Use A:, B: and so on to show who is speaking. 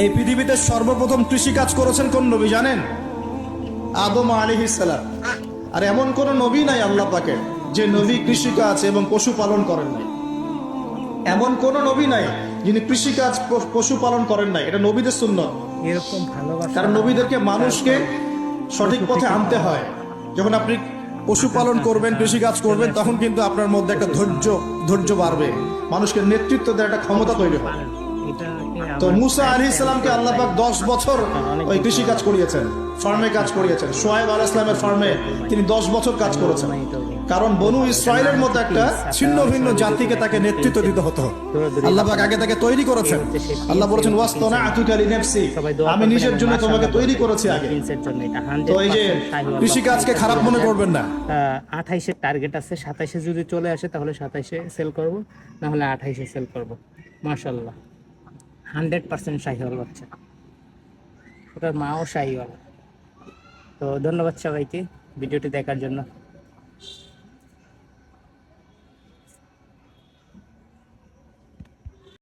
A: এই পৃথিবীতে সর্বপ্রথম কৃষি কাজ করেছেন কোন নবী জানেন? আদম আলাইহিস সালাম। আর এমন কোন নবী নাই আল্লাহ পাকের যে নবী কৃষি কাজ এবং পশু পালন করেন নাই। এমন কোন নবী নাই যিনি কৃষি কাজ পশু পালন করেন নাই। এটা নবীদের সুন্নাত।
B: এরকম ভালোবাসা,
A: কারণ নবীদেরকে মানুষকে সঠিক পথে আনতে হয়। যখন আপনি পশুপালন করবেন, কৃষি কাজ করবেন, তখন কিন্তু আপনার মধ্যে একটা ধৈর্য বাড়বে, মানুষকে নেতৃত্ব দেওয়ার একটা ক্ষমতা তৈরি হবে। তো মুসা আলাইহিস সালামকে আল্লাহ পাক 10 বছর ওই কৃষি কাজ করিয়েছেন, ফার্মে কাজ করিয়েছেন। শোয়েব আলাইহিস সালামের ফার্মে তিনি 10 বছর কাজ করেছেন। কারণ বনু ইসরায়েলের মতো একটা ছিন্ন ভিন্ন জাতিকে তাকে নেতৃত্ব দিতে হতো। আল্লাহ পাক আগে তাকে তৈরি করেছেন। আল্লাহ বলেছেন ওয়াসতানাতুকা লিনাফসি, আমি নিজের জন্য তোমাকে তৈরি করেছি আগে। তো এই যে কৃষি কাজকে খারাপ মনে করবেন না।
B: 28 এর টার্গেট আছে, 27 যদি চলে আসে তাহলে 27 সেল করব, না হলে 28 সেল করব। মাশাআল্লাহ 100% শাহিওয়াল বাচ্চা, ওটার মাও শাহিওয়াল। তো ধন্যবাদ সবাইকে ভিডিওটি দেখার জন্য।